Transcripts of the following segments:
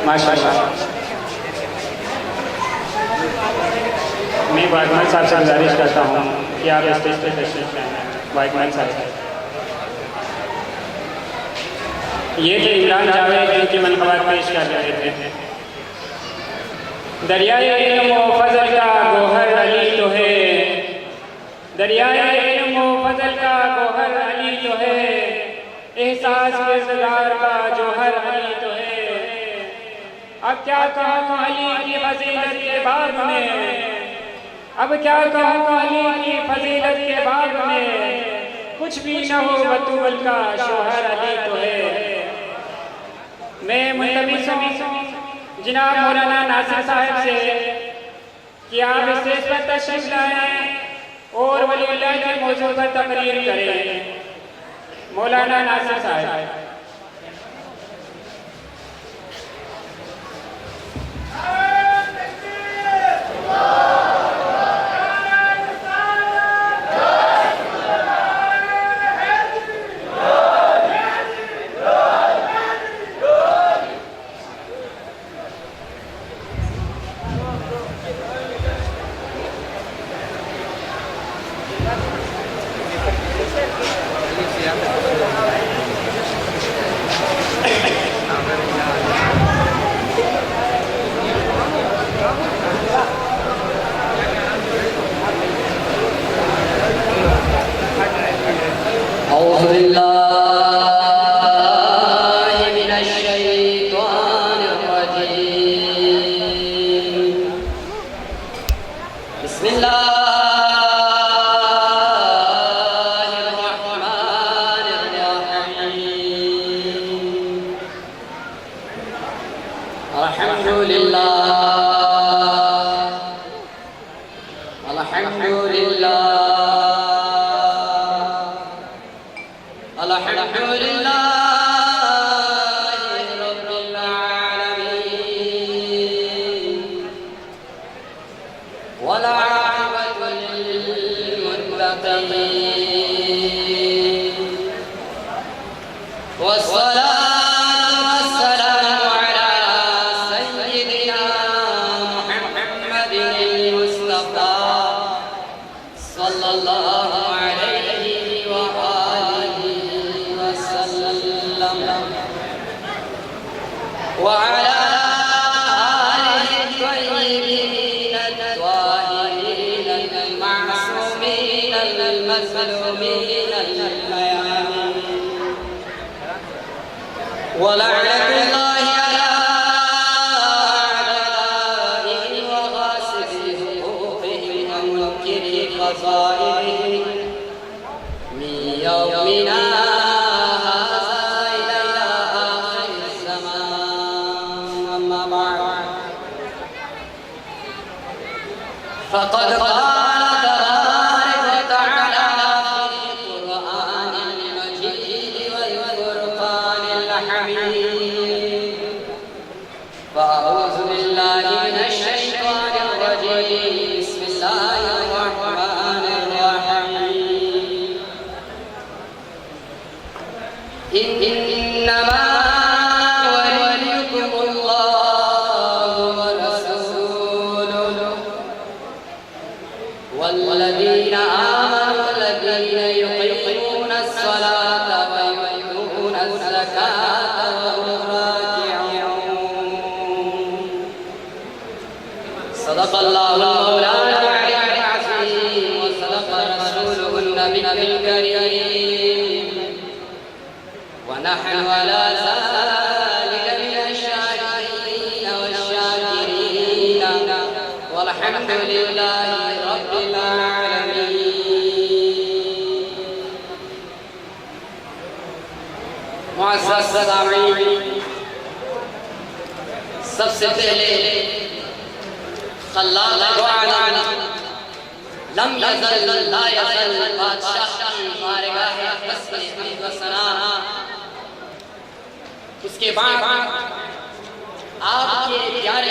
माशाल्लाह। मैं वाइकमैन साहब से गुजारिश करता हूँ कि आप स्टेज पे तशरीफ लाएं। वाइकमैन साहब, ये थे इमरान जावेद जिनकी मनक़बात पेश कर रहे थे। दरियाए इल्म व फज़ल का गोहर अली तो है, दरियाए इल्म व फज़ल का गोहर अली तो है, एहसास किरदार का जोहर अली तो है। अब क्या कहूँ अली की फजीलत के बाब में, अब क्या कहूँ अली की फजीलत के बाब में, कुछ भी न हो बतूल का शोहर अली तो है। मैं मुल्तमिस हूँ जनाब मौलाना नासिर साहब से कि आप स्टेज पर तशरीफ लाएं और वलीउल्लाह के मौजू पर तकरीर करें। मौलाना नासिर साहब। सबसे पहले लम यज़ल ला यज़ल बादशाह की बारगाह तस्बीह व सना। उसके बाद आपके प्यारे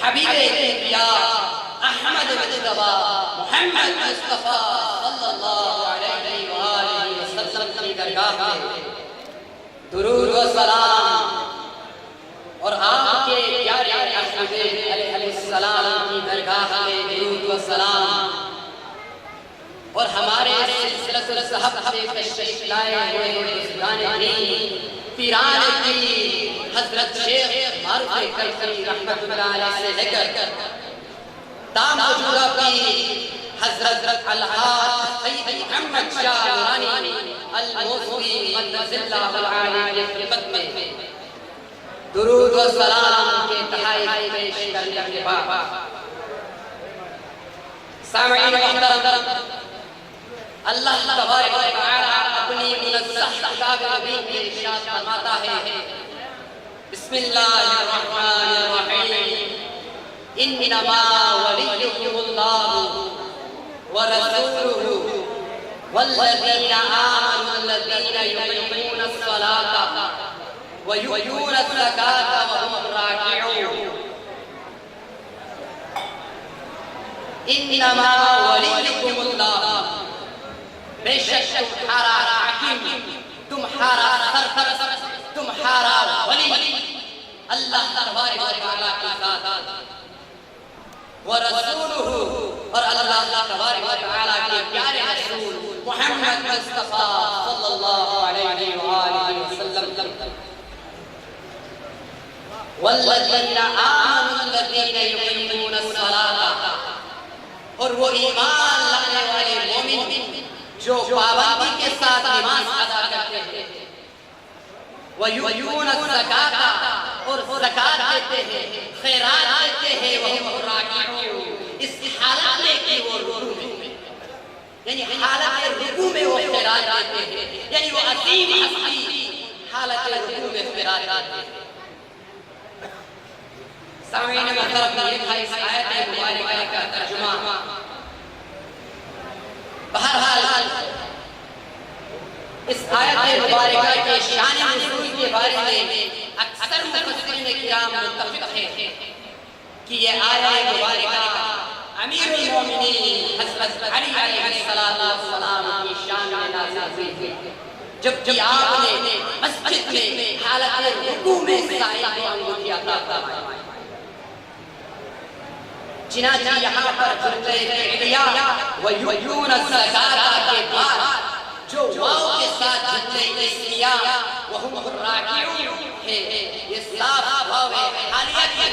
हबीबे प्रिया अहमद मुस्तफा मोहम्मद मुस्तफा सल्लल्लाहु अलैहि वसल्लम की दरगाह में दुरूद व सलाम और आपके प्यारे अहमद अलैहिस्सलाम की दरगाह में दुरूद व सलाम और हमारे सिलसिलतुल सहब से तशरीफ लाए हुए बुजुर्गाने दीन पीरान की हजरत शेख मारूफ करकरी रहमतुल्लाह अलैह से लेकर तामजुदा की हजरत अलहाज सैयद अहमद शाह नूरानी अल-मौसूली मद्दसिल्लाहुल आली की खिदमत में दुरूद व सलाम के तहाइफ पेश करने के बाद सामईन मोहतरम अल्लाह तबारक व तआला अपनी मुनज़्ज़ह किताब नबी में इरशाद फरमाता है बिस्मिल्लाहिर्रहमानिर्रहीम इन्नमा वलियुकुमुल्लाहु व रसूलुहु वल्लज़ीना आमनुल्लज़ीना युक़ीमूनस सलाता व यु'तूनज़ ज़काता व हुम राकिऊन इन्नमा वलियुकुमुल्लाह बेशक तुम्हारा हाकिम तुम्हारा सरपरस्त तुम्हारा वली अल्लाह तबारक व तआला के साथ व रसूलुहु और अल्लाह तबारक व तआला के प्यारे रसूल मुहम्मद मुस्तफा सल्लल्लाहु अलैहि व आलिहि वसल्लम वल्लज़ीना आमनुल्लज़ीना युक़ीमूनस सलाता और वो ईमान लाने वाले मोमिन जो पाबंदी के साथ नमाज अदा करते हैं व यु'तूनज़ ज़काता और ज़कात देते हैं खैरात देते हैं व हुम राकिऊन इस हालत में कि वो रुकू में यानी हालत रुकू में वो खैरात देते हैं यानी वो अजीम हस्ती हालत रुकू में खैरात देते हैं। सामईन मोहतरम ये था इस आयत मुबारका का तर्जुमा। बहरहाल इस आयत मुबारका के शान नुज़ूल के बारे में अक्सर मुफस्सिरीन किराम मुत्तफ़िक़ हैं कि ये आयत मुबारका अमीरुल मोमिनीन हज़रत अली अलैहिस्सलाम की शान में नाज़िल हुई जबकि आपने मस्जिद में हालत रुकू में साईं को अंगूठी अता फरमाई। चुनांचे यहाँ पर जुमले व यु'तूनज़ ज़काता के बाद जो वाव के साथ जुमले इस्मिया व हुम राकिऊन है ये साफ भाव है हालियत है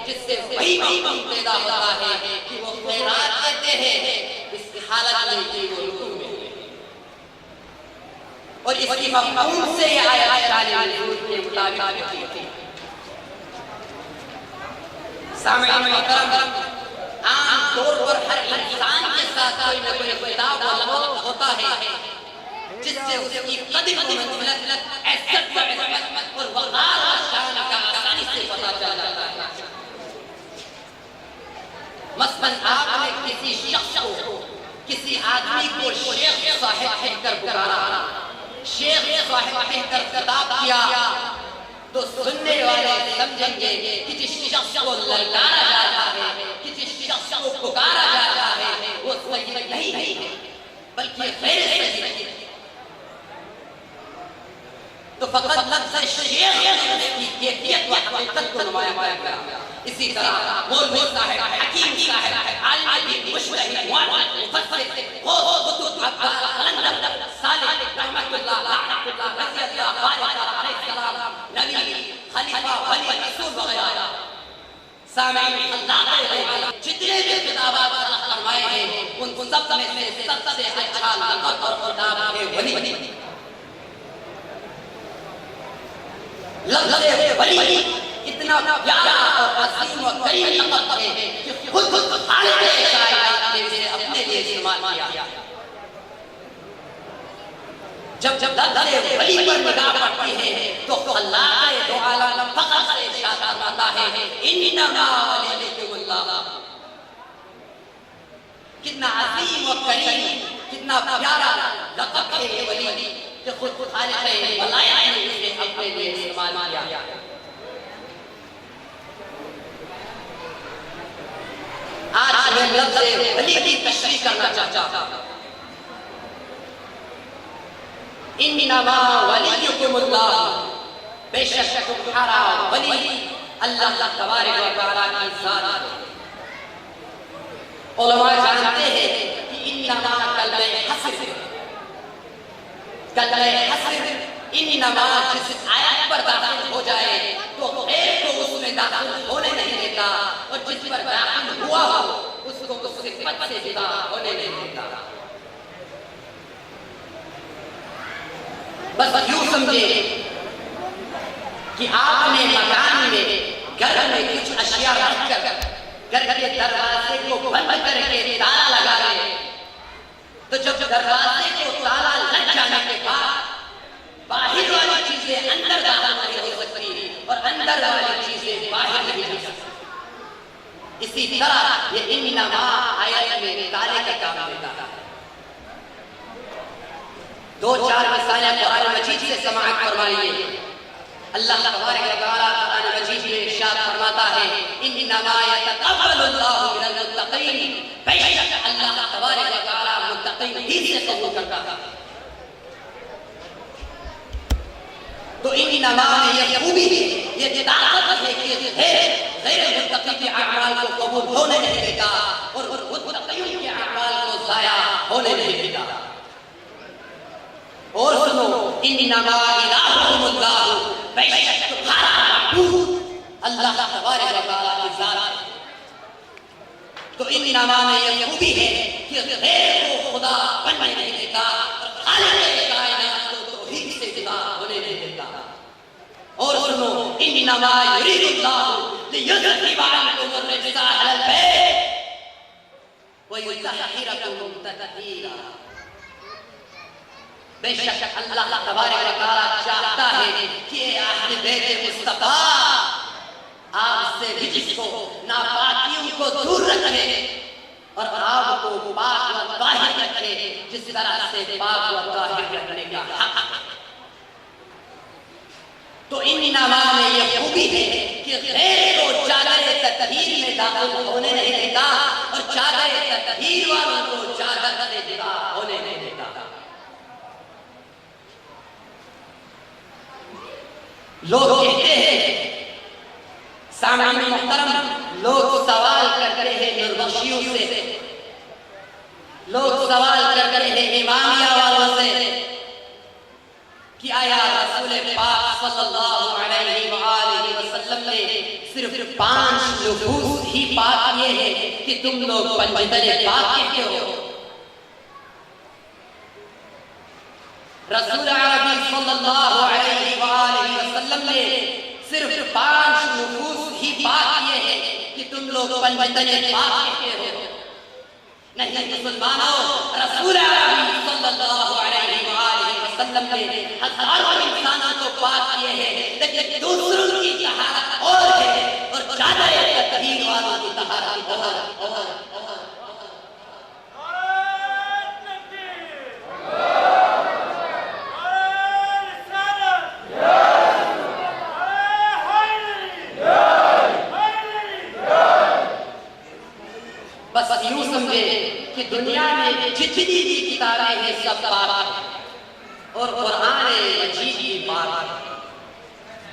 जिससे वही मफ़हूम पैदा होता है कि वो खैरात देते हैं इस हालत में कि वो रुकू में और इसी मफ़हूम से ये आयत शान नुज़ूल के मुताबिक होती है। सामईन मोहतरम आम तौर पर हर इंसान के साथ कोई न कोई खिताब होता है जिससे उसकी कदर व मंजिलत इज्जत व इज़्ज़त और वक़ार व शान का आसानी से पता चल जाता है। मसलन आपने किसी शख्स को किसी आदमी को शेख साहिब कहकर पुकारा शेख साहिब कहकर खिताब किया तो सुनने वाले समझेंगे कि जिस शख्स को ललकारा जाता है कि जिस शख्स को पुकारा जाता है वो सही नहीं है बल्कि गैर सही है। तो फकत लफ्ज़ शेख की कैफियत व हकीकत को नुमायां करता है। इसी तरह मौलवी साहब हकीम साहब आलिम मुज्तहिद मुफस्सिर हो कलंदर सालिह रहमतुल्लाह रज़ियल्लाहु अलैहिस्सलाम नबी खलीफा वली रसूल वगैरह सामईन अल्लाह जितने भी किताबात फरमाए हैं उन सब में से सबसे अच्छा लक़ब और खिताब है वली। लफ्ज़ वली इतना प्यारा और अजीम और करीम लक़ब है कि खुद खालिक़ कायनात ने इसे अपने लिए इस्तेमाल किया। जब लफ्ज़ वली पर निगाह पड़ती है तो अल्लाह दो आलम फ़क़र से इरशाद फरमाता है इन्नमा वलियुकुमुल्लाह। कितना अजीम और करीम कितना प्यारा लक़ब है ये वली कि खुद खालिक़ मलाइका ने इसे अपने लिए इस्तेमाल किया। आज मैं लफ्ज़ वली की तशरीह करना चाहता हूँ। इन्नमा वलियुकुमुल्लाह बेशक तुम्हारा वली अल्लाह तबारक व तआला की ज़ात है। उलमा जानते हैं कि इन्नमा कलमे हस्र इन्नमा जिस आयत पर दाखिल हो जाए तो गैर को उसमें दाखिल होने नहीं देता, और जिस पर दाखिल हुआ हो उसको उससे पद से जुदा होने नहीं देता। बस यूं समझे कि आपने मकान में घर में कुछ अशिया रखकर घर के दरवाजे को बंद करके ताला लगा रहे, तो जब दरवाजे को ताला लग जाने के बाद बाहर वाली चीजें अंदर दाखिल नहीं हो सकती और अंदर वाली चीजें बाहर नहीं जा सकती। इसी तरह ये इन्नमा आयत में ताले का काम देता है। दो चार मिसालें कुरान मजीद से समाअत फरमाइए। अल्लाह तबारक व तआला कुरान मजीद में इरशाद फरमाता है, इन्नमा यतक़ब्बलुल्लाहु मिनल मुत्तक़ीन, बेशक अल्लाह तबारक व तआला मुत्तक़ीन ही से कबूल करता है। तो इन्नमा में ये खूबी है, ये ताकत है कि गैर मुत्तक़ी के अमाल को कबूल होने नहीं देता और मुत्तक़ीन के अमाल को ज़ाया होने नहीं देता। और सुनो, इन्नमा इलाहुकुमुल्लाह, बेशक तुम्हारा माबूद अल्लाह तबारक व तआला की ज़ात है। तो इन्नमा में ये खूबी है कि गैर को खुदा बनने नहीं देता और खालिक़ कायनात को तौहीद से जुदा होने नहीं देता। और सुनो, इन्नमा युरीदुल्लाहु लियुज़हिबा अन्कुम अर्रिज्सा अहलल बैत व युतहिरकुम तत्हीरा। बेशक अल्लाह तबारक व तआला चाहता है कि अहले बैत मुस्तफा आपसे जिसको नापाकियों को दूर रखे और आपको पाक व ताहिर रखे, जिस तरह से पाक व ताहिर रखने का हक। तो इन्नमा में ये खूबी है कि गैर को चादर तत्हीर में दाखिल होने नहीं देता और चादर तत्हीर वालों को चादर से जुदा होने नहीं देता। लोग कहते हैं, सामईन मुहतरम, लोग सवाल करते हैं नूरबख्शियों से, लोग सवाल करते हैं इमामिया वालों से कि आया रसूल पाक सल्लल्लाहु अलैहि वसल्लम ने सिर्फ 5 लफ्ज़ ही पाक किए हैं कि तुम लोग पंजतने पाक कहते हो। रसूल अरबी सल्लल्लाहु अलैहि वसल्लम ने सिर्फ 5 लफ्ज़ ही पाक किए हैं कि तुम लोग पंजतने पाक कहते हो। नहीं मुसलमानों, रसूल अरबी सल्लल्लाहु अलैहि वसल्लम ने हजारों इंसानों को पाक किए हैं, लेकिन दूसरों की तहारत और है और चादर तत्हीर वालों की तहारत और। बस यूं समझे कि दुनिया में जितनी भी किताबें हैं सब पाक है और कुरान मजीद की पाक है,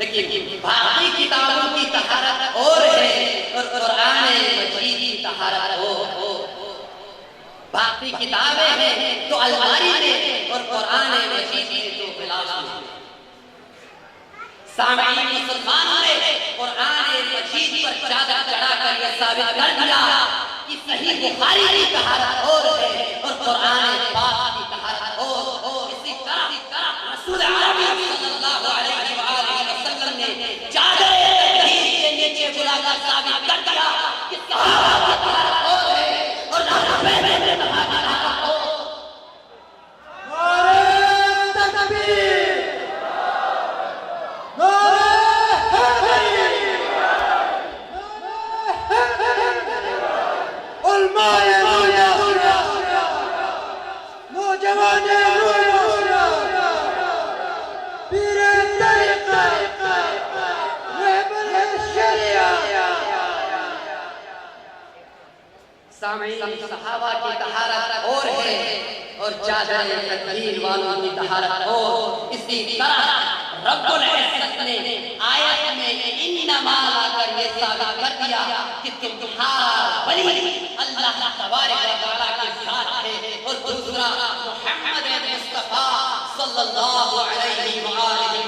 लेकिन बाकी किताबों की तहारत और है और कुरान मजीद की तहारत और। बाकी किताबें हैं तो अलमारी में और कुरान मजीद में तो गिलास में। सामईन मुसलमानों ने कुरान मजीद पर चादर चढ़ाकर यह साबित कर दिया कि सही बुखारी की तहारत और है और कुरान पाक की तहारत और। इसी तरह रसूल अरबी सल्लल्लाहु अलैहि वसल्लम ने चादर तत्हीर के नीचे बुलाकर साबित कर दिया कि सहाबा की तहारत और है और नारे तकबीर। सहाबा की तहारत और है और चादर तत्हीर वालों की तहारत और। इसी तरह रब्बुल इज्जत ने आयत में इन्नमा लाकर ये साबित कर दिया कि तुम्हारा वली अल्लाह तबारक व तआला के साथ है, और दूसरा मोहम्मद मुस्तफा सल्लल्लाहु अलैहि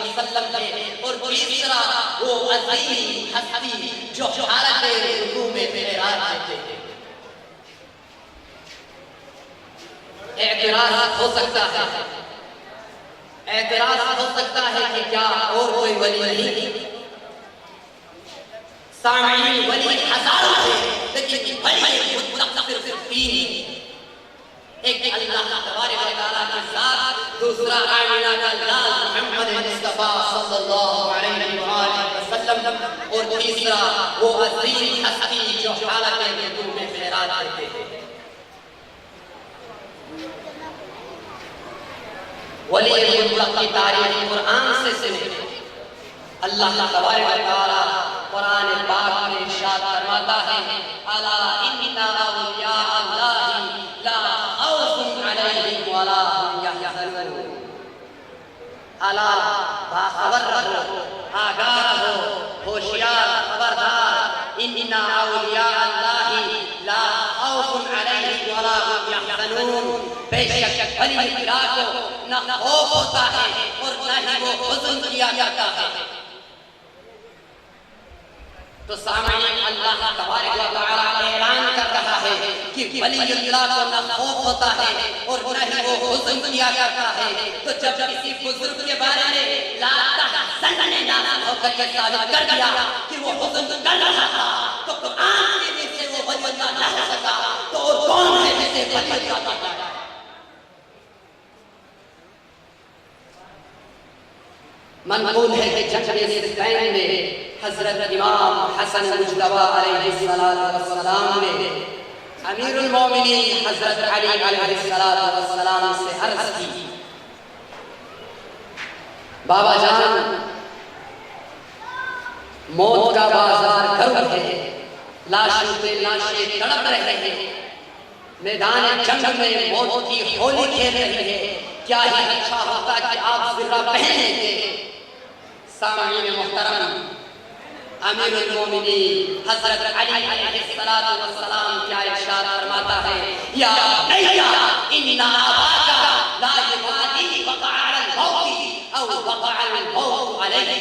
वसल्लम है, और तीसरा वो अजीम हस्ती जो हालत रुकू में मेराज थे। एतराज हो सकता है, एतराज हो सकता है कि क्या और कोई वली नहीं? सामीन वली हजारों थे, लेकिन वली मुतक़ सिर्फ तीन, एक अल्लाह तबारक व तआला के साथ, दूसरा आमिना का लाल मोहम्मद मुस्तफा सल्लल्लाहु अलैहि वसल्लम, और तीसरा वो अजीम हस्ती जो हालत रुकू में मेराज थे। वली मुतक़ की तारीफ कुरान से सुने। अल्लाह तबारक व तआला कुरान पाक में इरशाद फरमाता है, अला इन्ना औलिया अल्लाहि ला खौफुन अलैहिम वला हुम यहज़नून। अला बाखबर रहो, आगाह हो, होशियार, खबरदार, इन्ना औलिया अल्लाहि ला खौफुन अलैहिम वला हुम यहज़नून। बेशक वली अल्लाह को न खौफ होता है और न ही वो हुज़्न किया जाता है। तो सामईन अल्लाह तबारक व तआला ऐलान कर रहा है कि वली अल्लाह को न खौफ होता है और न ही वो हुज़्न किया जाता है। तो जब किसी बुजुर्ग के बारे में ला तहज़न ने नाज़िल होकर के साबित कर दिया कि वो हुज़्न कर रहा था, तो कुरान के नीचे वो वली अल्लाह न हो सका, तो और कौन है जिसे वली अल्लाह कहता है? मनक़ूल है कि जंग सिफ़ीन में हज़रत इमाम हसन मुज्तबा अलैहिस्सलाम ने अमीरुल मोमिनीन हज़रत अली अलैहिस्सलाम से अर्ज़ की, बाबा जान, मौत का बाजार गर्म है, लाशों पे लाशें तड़प रही हैं, मैदान जंग में मौत की होली खेल रही है, क्या ही अच्छा होता कि आप ज़िर्रा पहन लेते। सामईन मुहतरम, अमीरुल मोमिनीन हज़रत अली अलैहिस्सलाम क्या इरशाद फरमाता है, या नैया इन्ना अबाका ला युबाली वक़अल मौती औ वक़अल मौत अलैहि।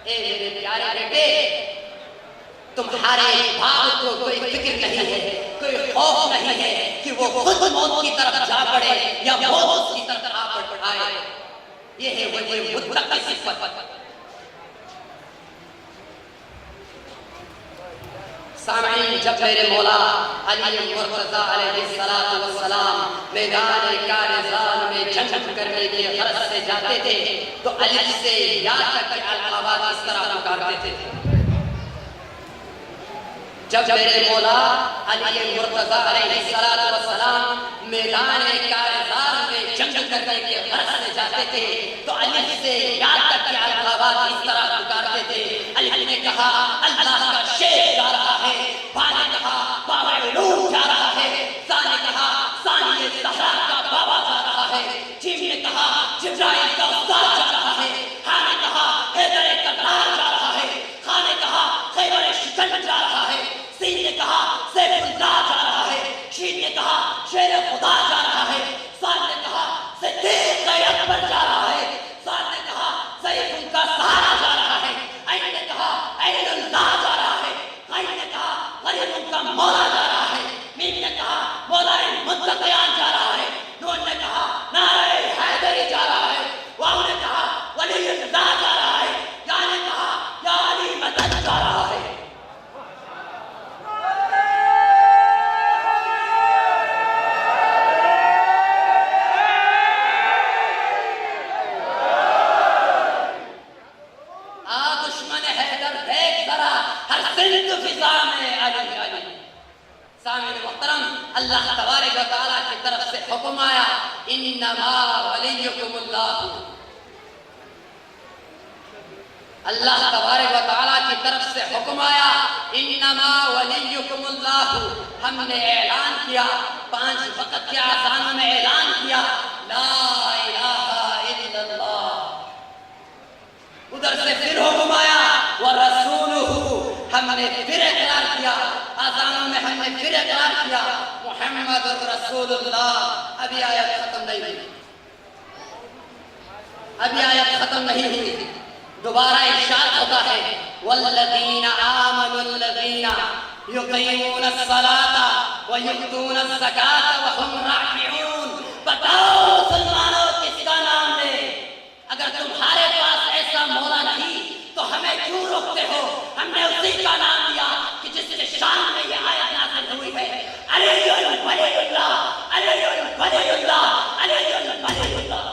ए मेरे प्यारे बेटे, तुम्हारे बाप को कोई फिक्र नहीं है, कोई खौफ नहीं है कि वो खुद मौत की तरफ जा पड़े या मौत उसकी तरफ आ पड़े। ये है वली मुतक़ की सिफ़त। सामईन, जब मेरे मौला अली मुर्तज़ा अलैहिस्सलाम मैदान कारज़ान में जंग करने के गरज से जाते थे, तो अलिफ से या तक के अल्फ़ाबात इस तरह पुकारते थे। जब मेरे मौला अली मुर्तज़ा अलैहिस्सलाम मैदान कारज़ान में जंग करने के गरज से जाते थे, तो अलिफ से या तक के अल्फ़ाबात इस तरह पुकारते थे। अलिफ ने कहा अल्लाह का शेर जा रहा है, बा ने कहा बाबा उलूम जा रहा है, सा ने कहा सानिए ज़हरा का बाबा जा रहा है, जीम ने कहा जिब्राइल का उस्ताद जा रहा है, हा ने कहा हैदर कल्लार जा रहा है, खा ने कहा खैबर शिकन जा रहा है, सीन ने कहा सैफुल्लाह जा रहा है, शीन ने कहा शेर खुदा जा रहा है, साद ने कहा सिद्दीक़ अकबर जा रहा है, साद ने कहा सैफ उनका सहारा जा रहा है, ऐन ने कहा ऐनुल्लाह जा रहा है, गैन ने कहा गरीब उनका मौला जा रहा है, मीम ने कहा मौला मुत्तक़ियान जा रहा है, नून ने कहा नारे हैदरी जा रहा है, वाव ने कहा वलीउल्लाह जा रहा है, या ने कहा या अली मदद जा रहा है। अल्लाह तबारक व तआला की तरफ से हुक्म आया, इन्नमा वलियुकुमुल्लाह। अल्लाह तबारक व तआला की तरफ से हुक्म आया, इन्नमा वलियुकुमुल्लाह। हमने ऐलान किया, 5 वक्त के आज़ान में ऐलान किया, ला इलाहा इल्लल्लाह। उधर से फिर हुक्म आया, व रसूलुहु, हमने फिर इकरार किया, आज़ानों में हमने फिर इकरार किया मुहम्मदुर रसूलुल्लाह। अभी आयत खत्म नहीं हुई, अभी आयत खत्म नहीं हुई, दोबारा इरशाद होता है वल्लज़ीना आमनुल्लज़ीना युक़ीमूनस सलाता व युअतूनस ज़काता व हुम राकिऊन। बताओ मुसलमानों, किसका नाम ले? अगर तुम्हारे पास ऐसा मौला नहीं तो हमें क्यों रोकते हो? हमने उसी का नाम लिया कि जिसके शान में ये आयत नाज़िल हुई है, अलीयुल वलीयुल्लाह, अलीयुल वलीयुल्लाह, अलीयुल वलीयुल्लाह।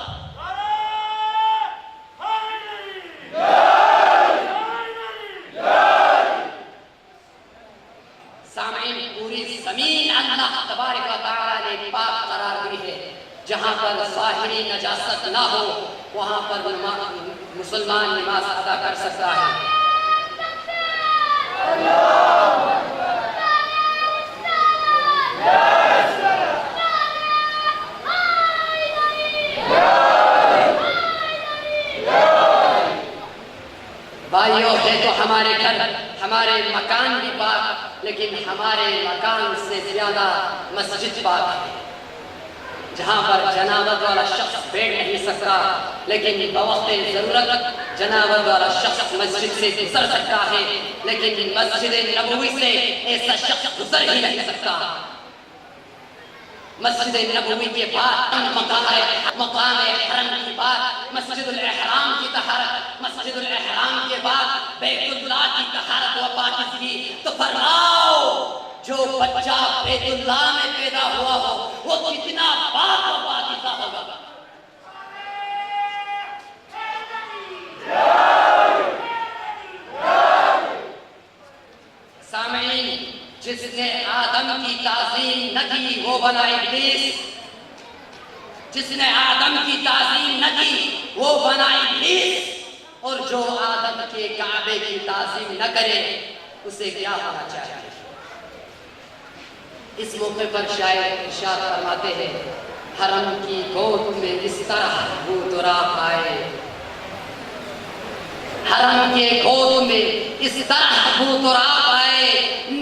सामीन, पूरी जमीन अल्लाह तबारक व तआला ने पाक करार दी है। जहाँ पर ज़ाहिरी नजासत ना हो वहाँ पर मुसलमान नमाज अदा कर सकता है। भाइयों, है तो हमारे घर, हमारे मकान भी पाक, लेकिन हमारे मकान से ज्यादा मस्जिद पाक है, जहाँ पर जनाबत वाला शख्स बैठ नहीं सकता, लेकिन बवक़्ते ज़रूरत जनाबत वाला शख्स मस्जिद से गुजर सकता है, लेकिन मस्जिद नबवी से ऐसा शख्स गुजर ही नहीं सकता। मस्जिद नबवी के बाद मकाम हरम की बात, मस्जिदुल इहराम की तहारत, मस्जिदुल इहराम के बाद बैतुल्लाह की तहारत व पाकीज़गी। तो फरमाओ, जो बच्चा बैतुल्लाह में पैदा हुआ हो वो कितना पाक व पाकीज़ा होगा। सामीन, जिसने आदम की ताज़ीम न की वो बना इब्लीस, जिसने आदम की ताज़ीम न की वो बना इब्लीस, और जो आदम के काबे की ताज़ीम न करे उसे क्या होना चाहिए। इस मौके पर शायर इरशाद फरमाते हैं, हरम की गोद में इस तरह बूतरा आए, हरम के गोद में इस तरह बूतरा आए,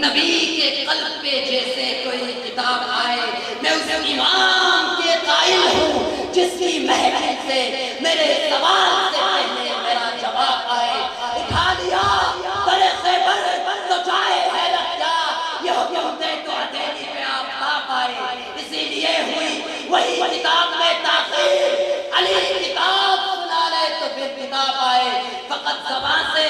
नबी के कल्ब पे जैसे कोई किताब आए। मैं उस इमाम के कायल हूँ जिसकी महफिल से मेरे सवाल से पहले मेरा जवाब आए। उठा लिया बड़े खैबर तो जाए हैरत क्या, ये हुक्म दे तो हथेली पे आफ्ताब आए। इसीलिए हुई वही किताब में ताख़ीर, अली किताब सुना ले तो फिर किताब आए। फकत ज़बान से